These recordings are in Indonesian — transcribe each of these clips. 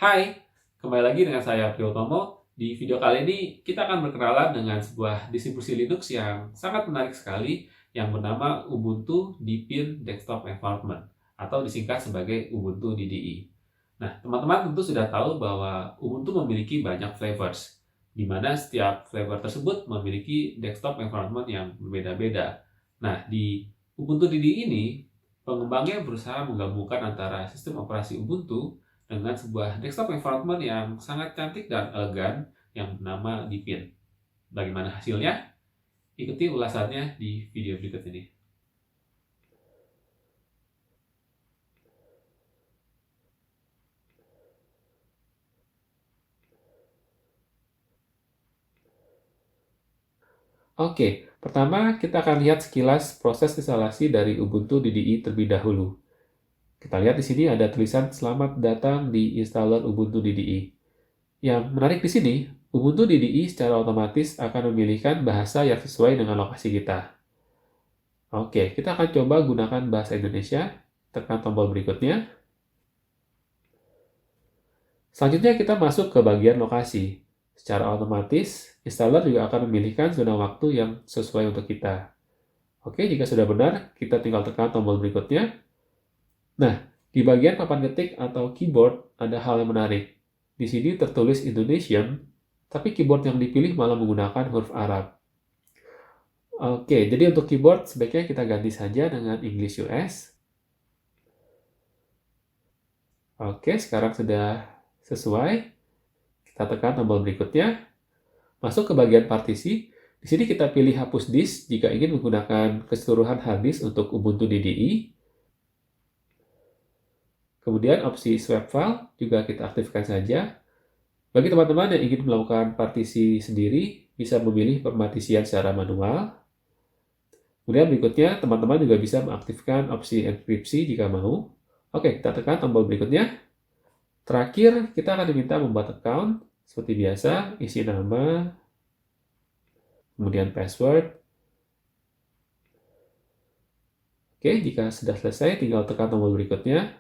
Hai, kembali lagi dengan saya Priyotomo. Di video kali ini kita akan berkenalan dengan sebuah distribusi Linux yang sangat menarik sekali yang bernama Ubuntu Deepin Desktop Environment atau disingkat sebagai Ubuntu DDI. Nah, teman-teman tentu sudah tahu bahwa Ubuntu memiliki banyak flavors, di mana setiap flavor tersebut memiliki desktop environment yang berbeda-beda. Nah, di Ubuntu DDI ini, pengembangnya berusaha menggabungkan antara sistem operasi Ubuntu dengan sebuah desktop environment yang sangat cantik dan elegan yang bernama Deepin. Bagaimana hasilnya? Ikuti ulasannya di video berikut ini. Oke, pertama kita akan lihat sekilas proses instalasi dari Ubuntu DDI terlebih dahulu. Kita lihat di sini ada tulisan "Selamat datang di installer Ubuntu DDI". Yang menarik di sini, Ubuntu DDI secara otomatis akan memilihkan bahasa yang sesuai dengan lokasi kita. Oke, kita akan coba gunakan bahasa Indonesia. Tekan tombol berikutnya. Selanjutnya kita masuk ke bagian lokasi. Secara otomatis, installer juga akan memilihkan zona waktu yang sesuai untuk kita. Oke, jika sudah benar, kita tinggal tekan tombol berikutnya. Nah, di bagian papan ketik atau keyboard ada hal yang menarik. Di sini tertulis Indonesian, tapi keyboard yang dipilih malah menggunakan huruf Arab. Oke, jadi untuk keyboard sebaiknya kita ganti saja dengan English US. Oke, sekarang sudah sesuai. Kita tekan tombol berikutnya. Masuk ke bagian partisi. Di sini kita pilih hapus disk jika ingin menggunakan keseluruhan hard disk untuk Ubuntu DDI. Kemudian opsi swap file juga kita aktifkan saja. Bagi teman-teman yang ingin melakukan partisi sendiri, bisa memilih pemartisian secara manual. Kemudian berikutnya, teman-teman juga bisa mengaktifkan opsi enkripsi jika mau. Oke, kita tekan tombol berikutnya. Terakhir, kita akan diminta membuat account. Seperti biasa, isi nama, kemudian password. Oke, jika sudah selesai, tinggal tekan tombol berikutnya.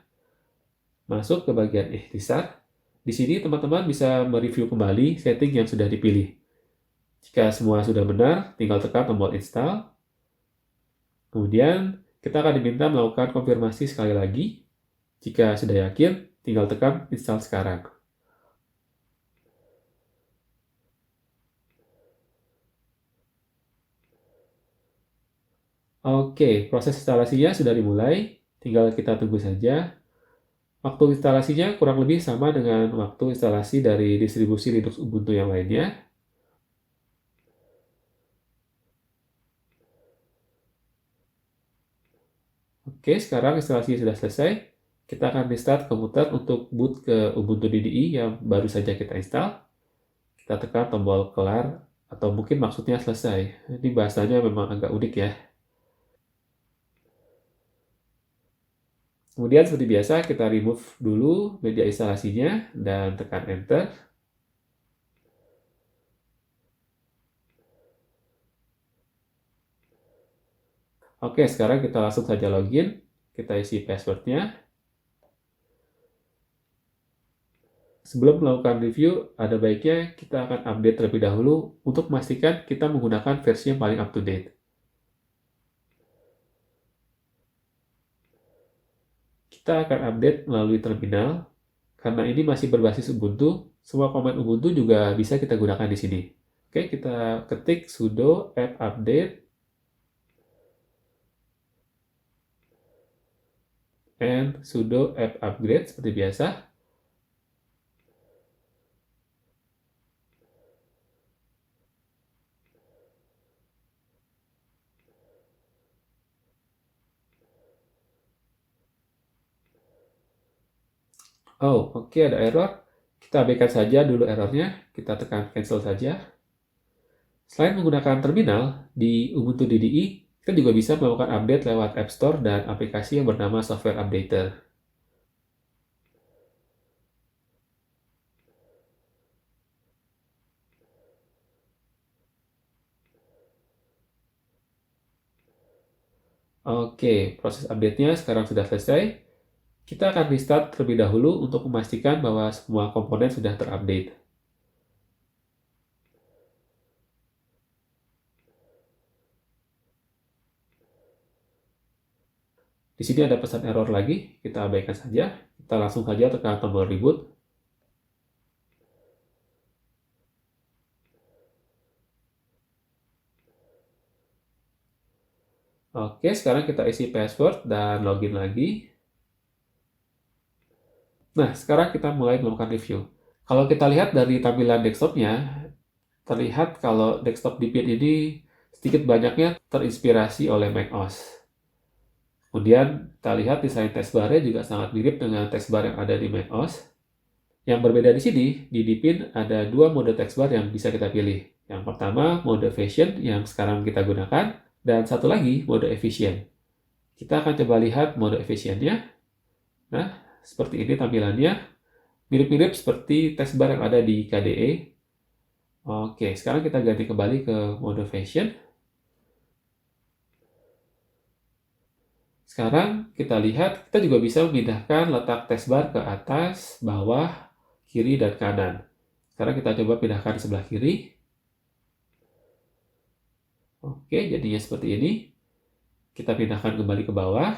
Masuk ke bagian ikhtisar. Di sini teman-teman bisa mereview kembali setting yang sudah dipilih. Jika semua sudah benar, tinggal tekan tombol install. Kemudian, kita akan diminta melakukan konfirmasi sekali lagi. Jika sudah yakin, tinggal tekan install sekarang. Oke, proses instalasinya sudah dimulai. Tinggal kita tunggu saja. Waktu instalasinya kurang lebih sama dengan waktu instalasi dari distribusi Linux Ubuntu yang lainnya. Oke, sekarang instalasi sudah selesai. Kita akan restart komputer untuk boot ke Ubuntu DDI yang baru saja kita install. Kita tekan tombol kelar, atau mungkin maksudnya selesai. Ini bahasanya memang agak unik ya. Kemudian seperti biasa, kita remove dulu media instalasinya dan tekan enter. Oke, sekarang kita langsung saja login. Kita isi passwordnya. Sebelum melakukan review, ada baiknya kita akan update terlebih dahulu untuk memastikan kita menggunakan versi yang paling up to date. Kita akan update melalui terminal. Karena ini masih berbasis Ubuntu, semua command Ubuntu juga bisa kita gunakan di sini. Oke, kita ketik sudo apt update and sudo apt upgrade seperti biasa. Oh, oke, ada error. Kita abaikan saja dulu errornya. Kita tekan cancel saja. Selain menggunakan terminal, di Ubuntu DDI, kita juga bisa melakukan update lewat App Store dan aplikasi yang bernama Software Updater. Oke, proses update-nya sekarang sudah selesai. Kita akan restart terlebih dahulu untuk memastikan bahwa semua komponen sudah terupdate. Di sini ada pesan error lagi, kita abaikan saja. Kita langsung saja tekan tombol reboot. Oke, sekarang kita isi password dan login lagi. Nah, sekarang kita mulai melakukan review. Kalau kita lihat dari tampilan desktopnya, terlihat kalau desktop Deepin ini sedikit banyaknya terinspirasi oleh macOS. Kemudian kita lihat desain taskbar-nya juga sangat mirip dengan taskbar yang ada di macOS. Yang berbeda di sini, di Deepin ada dua mode taskbar yang bisa kita pilih. Yang pertama, mode fashion yang sekarang kita gunakan, dan satu lagi, mode efisien. Kita akan coba lihat mode efisiennya. Nah, seperti ini tampilannya. Mirip-mirip seperti taskbar yang ada di KDE. Oke, sekarang kita ganti kembali ke mode fashion. Sekarang kita lihat, kita juga bisa memindahkan letak taskbar ke atas, bawah, kiri, dan kanan. Sekarang kita coba pindahkan di sebelah kiri. Oke, jadinya seperti ini. Kita pindahkan kembali ke bawah.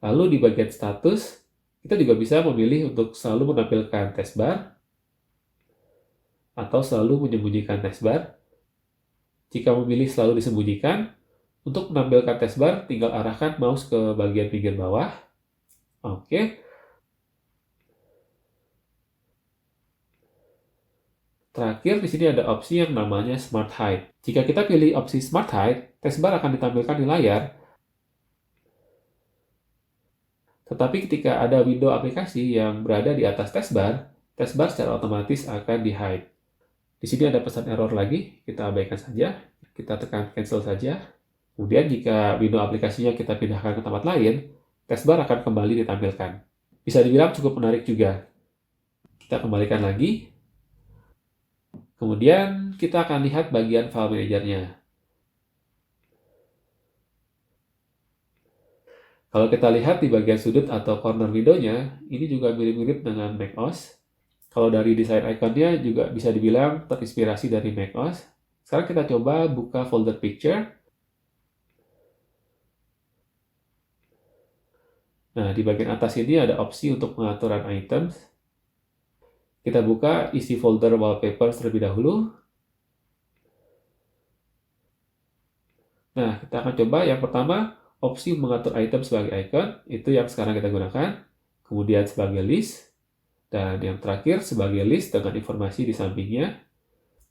Lalu di bagian status, kita juga bisa memilih untuk selalu menampilkan taskbar atau selalu menyembunyikan taskbar. Jika memilih selalu disembunyikan, untuk menampilkan taskbar, tinggal arahkan mouse ke bagian pinggir bawah. Oke. Terakhir, di sini ada opsi yang namanya Smart Hide. Jika kita pilih opsi Smart Hide, taskbar akan ditampilkan di layar. Tetapi ketika ada window aplikasi yang berada di atas taskbar, taskbar secara otomatis akan di-hide. Di sini ada pesan error lagi, kita abaikan saja. Kita tekan cancel saja. Kemudian jika window aplikasinya kita pindahkan ke tempat lain, taskbar akan kembali ditampilkan. Bisa dibilang cukup menarik juga. Kita kembalikan lagi. Kemudian kita akan lihat bagian file manajernya. Kalau kita lihat di bagian sudut atau corner window-nya, ini juga mirip-mirip dengan macOS. Kalau dari desain ikonnya juga bisa dibilang terinspirasi dari macOS. Sekarang kita coba buka folder picture. Nah, di bagian atas ini ada opsi untuk pengaturan items. Kita buka isi folder wallpaper terlebih dahulu. Nah, kita akan coba yang pertama, opsi mengatur item sebagai icon, itu yang sekarang kita gunakan. Kemudian sebagai list, dan yang terakhir sebagai list dengan informasi di sampingnya.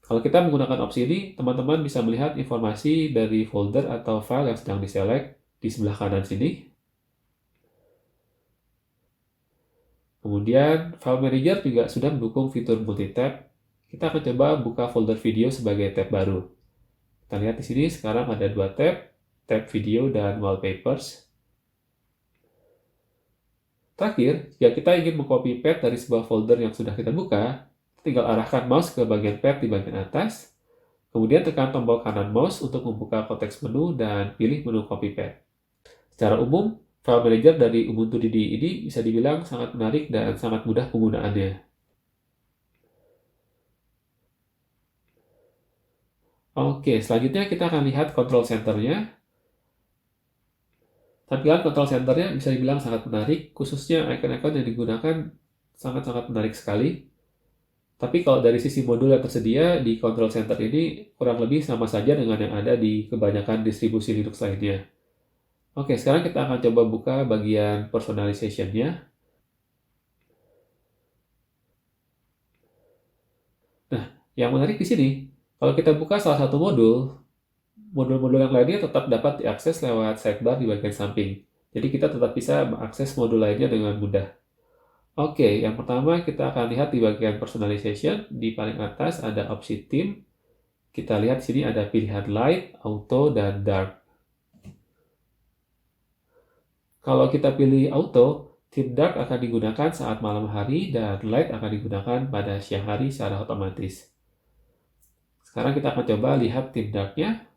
Kalau kita menggunakan opsi ini, teman-teman bisa melihat informasi dari folder atau file yang sedang diselect di sebelah kanan sini. Kemudian, File Manager juga sudah mendukung fitur multi-tab. Kita akan coba buka folder video sebagai tab baru. Kita lihat di sini sekarang ada dua tab, tab video dan wallpapers. Terakhir, jika kita ingin mengcopy path dari sebuah folder yang sudah kita buka, tinggal arahkan mouse ke bagian path di bagian atas, kemudian tekan tombol kanan mouse untuk membuka konteks menu dan pilih menu copy path. Secara umum, File Manager dari Ubuntu DDI ini bisa dibilang sangat menarik dan sangat mudah penggunaannya. Oke, selanjutnya kita akan lihat control center-nya. Tampilan control center-nya bisa dibilang sangat menarik, khususnya icon-icon yang digunakan sangat-sangat menarik sekali. Tapi kalau dari sisi modul yang tersedia di control center ini kurang lebih sama saja dengan yang ada di kebanyakan distribusi Linux lainnya. Oke, sekarang kita akan coba buka bagian personalization-nya. Nah, yang menarik di sini, kalau kita buka salah satu modul-modul yang lainnya tetap dapat diakses lewat sidebar di bagian samping. Jadi kita tetap bisa mengakses modul lainnya dengan mudah. Oke, yang pertama kita akan lihat di bagian personalization. Di paling atas ada opsi theme. Kita lihat di sini ada pilihan light, auto, dan dark. Kalau kita pilih auto, theme dark akan digunakan saat malam hari dan light akan digunakan pada siang hari secara otomatis. Sekarang kita akan coba lihat theme dark-nya.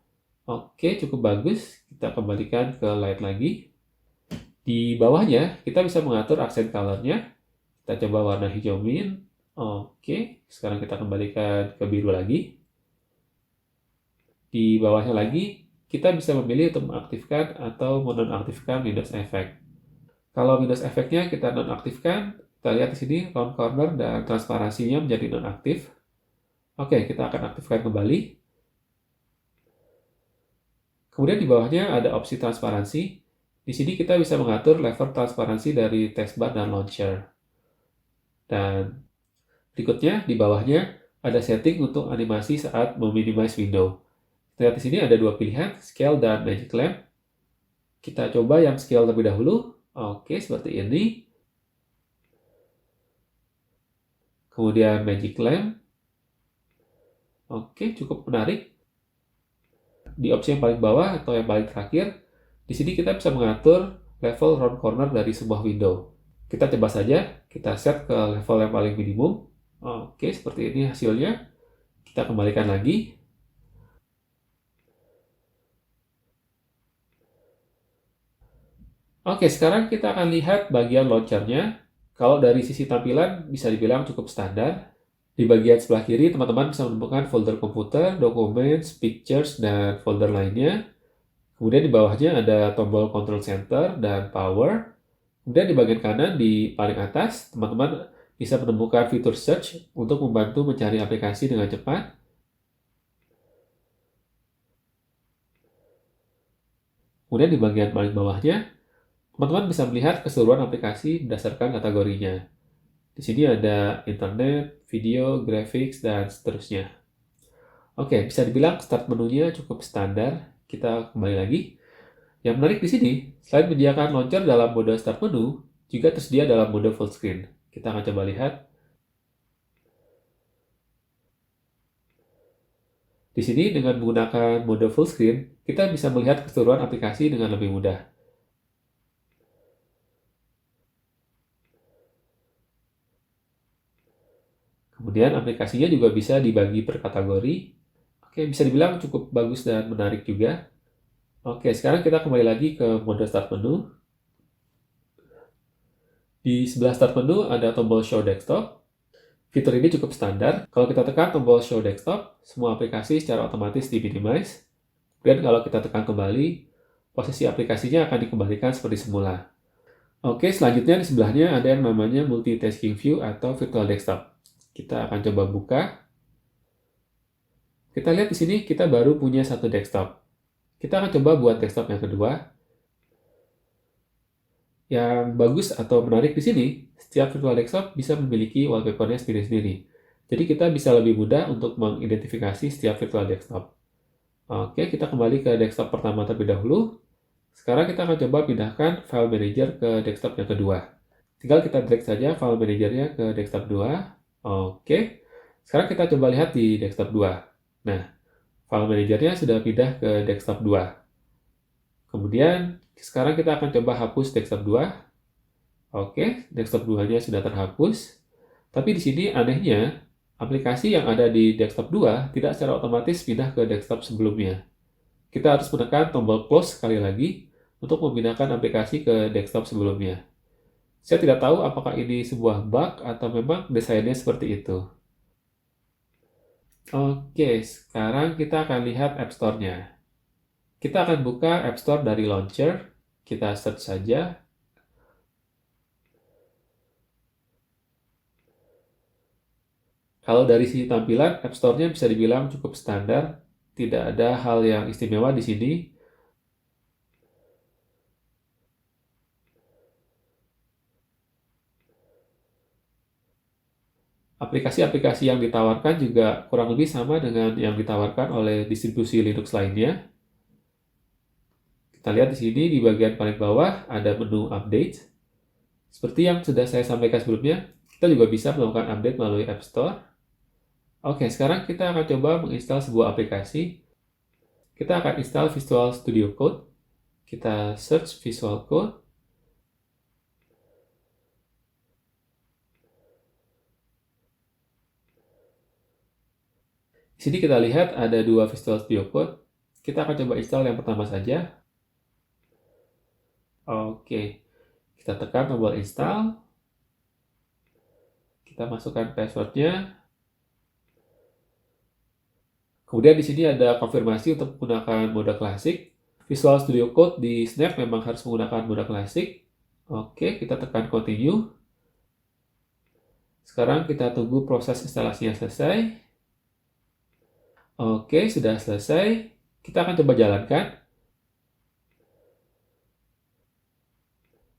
Oke, cukup bagus. Kita kembalikan ke light lagi. Di bawahnya, kita bisa mengatur aksen color-nya. Kita coba warna hijauin. Oke, sekarang kita kembalikan ke biru lagi. Di bawahnya lagi, kita bisa memilih untuk mengaktifkan atau menonaktifkan Windows Effect. Kalau Windows Effect-nya kita nonaktifkan, kita lihat di sini round corner dan transparansinya menjadi nonaktif. Oke, kita akan aktifkan kembali. Kemudian di bawahnya ada opsi transparansi. Di sini kita bisa mengatur level transparansi dari taskbar dan launcher. Dan berikutnya di bawahnya ada setting untuk animasi saat meminimize window. Lihat di sini ada dua pilihan, scale dan magic lamp. Kita coba yang scale terlebih dahulu. Oke, seperti ini. Kemudian magic lamp. Oke, cukup menarik. Di opsi yang paling bawah atau yang paling terakhir, di sini kita bisa mengatur level round corner dari sebuah window. Kita coba saja, kita set ke level yang paling minimum. Oke, seperti ini hasilnya. Kita kembalikan lagi. Oke, sekarang kita akan lihat bagian launcher-nya. Kalau dari sisi tampilan bisa dibilang cukup standar. Di bagian sebelah kiri, teman-teman bisa menemukan folder komputer, documents, pictures, dan folder lainnya. Kemudian di bawahnya ada tombol control center dan power. Kemudian di bagian kanan, di paling atas, teman-teman bisa menemukan fitur search untuk membantu mencari aplikasi dengan cepat. Kemudian di bagian paling bawahnya, teman-teman bisa melihat keseluruhan aplikasi berdasarkan kategorinya. Di sini ada internet, video, graphics, dan seterusnya. Oke, bisa dibilang start menunya cukup standar. Kita kembali lagi. Yang menarik di sini, selain menyediakan launcher dalam mode start menu, juga tersedia dalam mode full screen. Kita akan coba lihat. Di sini dengan menggunakan mode full screen, kita bisa melihat keseluruhan aplikasi dengan lebih mudah. Kemudian aplikasinya juga bisa dibagi per kategori. Oke, bisa dibilang cukup bagus dan menarik juga. Oke, sekarang kita kembali lagi ke mode start menu. Di sebelah start menu ada tombol show desktop. Fitur ini cukup standar. Kalau kita tekan tombol show desktop, semua aplikasi secara otomatis di-minimize. Dan kalau kita tekan kembali, posisi aplikasinya akan dikembalikan seperti semula. Oke, selanjutnya di sebelahnya ada yang namanya multitasking view atau virtual desktop. Kita akan coba buka. Kita lihat di sini kita baru punya satu desktop. Kita akan coba buat desktop yang kedua. Yang bagus atau menarik di sini, setiap virtual desktop bisa memiliki wallpaper-nya sendiri-sendiri. Jadi kita bisa lebih mudah untuk mengidentifikasi setiap virtual desktop. Oke, kita kembali ke desktop pertama terlebih dahulu. Sekarang kita akan coba pindahkan file manager ke desktop yang kedua. Tinggal kita drag saja file manajernya ke desktop 2. Oke, sekarang kita coba lihat di desktop 2. Nah, file manajernya sudah pindah ke desktop 2. Kemudian, sekarang kita akan coba hapus desktop 2. Oke, desktop 2-nya sudah terhapus. Tapi di sini anehnya, aplikasi yang ada di desktop 2 tidak secara otomatis pindah ke desktop sebelumnya. Kita harus menekan tombol close sekali lagi untuk memindahkan aplikasi ke desktop sebelumnya. Saya tidak tahu apakah ini sebuah bug atau memang desainnya seperti itu. Oke, sekarang kita akan lihat App Store-nya. Kita akan buka App Store dari launcher. Kita search saja. Kalau dari sisi tampilan, App Store-nya bisa dibilang cukup standar. Tidak ada hal yang istimewa di sini. Aplikasi-aplikasi yang ditawarkan juga kurang lebih sama dengan yang ditawarkan oleh distribusi Linux lainnya. Kita lihat di sini di bagian paling bawah ada menu update. Seperti yang sudah saya sampaikan sebelumnya, kita juga bisa melakukan update melalui App Store. Oke, sekarang kita akan coba menginstal sebuah aplikasi. Kita akan install Visual Studio Code. Kita search Visual Code. Di sini kita lihat ada dua Visual Studio Code. Kita akan coba install yang pertama saja. Oke, kita tekan tombol install. Kita masukkan passwordnya. Kemudian di sini ada konfirmasi untuk menggunakan mode klasik. Visual Studio Code di Snap memang harus menggunakan mode klasik. Oke, kita tekan continue. Sekarang kita tunggu proses instalasinya selesai. Oke, sudah selesai. Kita akan coba jalankan.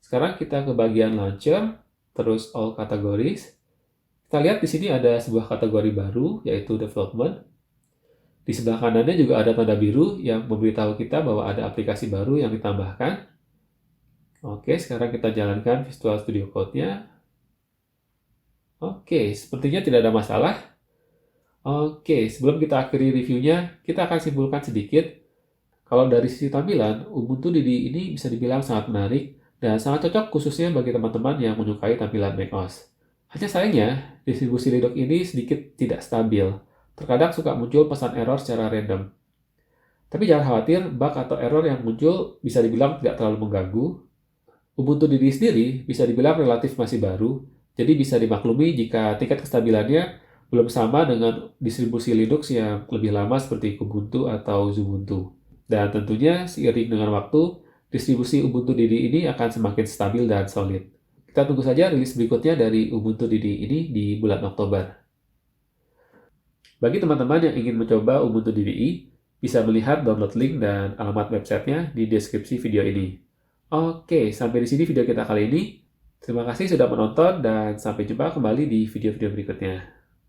Sekarang kita ke bagian launcher, terus all categories. Kita lihat di sini ada sebuah kategori baru, yaitu development. Di sebelah kanannya juga ada tanda biru yang memberitahu kita bahwa ada aplikasi baru yang ditambahkan. Oke, sekarang kita jalankan Visual Studio Code-nya. Oke, sepertinya tidak ada masalah. Oke, sebelum kita akhiri reviewnya, kita akan simpulkan sedikit. Kalau dari sisi tampilan, Ubuntu DDI ini bisa dibilang sangat menarik dan sangat cocok khususnya bagi teman-teman yang menyukai tampilan macOS. Hanya sayangnya, distribusi Linux ini sedikit tidak stabil. Terkadang suka muncul pesan error secara random. Tapi jangan khawatir, bug atau error yang muncul bisa dibilang tidak terlalu mengganggu. Ubuntu DDI sendiri bisa dibilang relatif masih baru, jadi bisa dimaklumi jika tingkat kestabilannya belum sama dengan distribusi Linux yang lebih lama seperti Kubuntu atau Xubuntu. Dan tentunya seiring dengan waktu, distribusi Ubuntu DDI ini akan semakin stabil dan solid. Kita tunggu saja rilis berikutnya dari Ubuntu DDI ini di bulan Oktober. Bagi teman-teman yang ingin mencoba Ubuntu DDI, bisa melihat download link dan alamat websitenya di deskripsi video ini. Oke, sampai di sini video kita kali ini. Terima kasih sudah menonton dan sampai jumpa kembali di video-video berikutnya.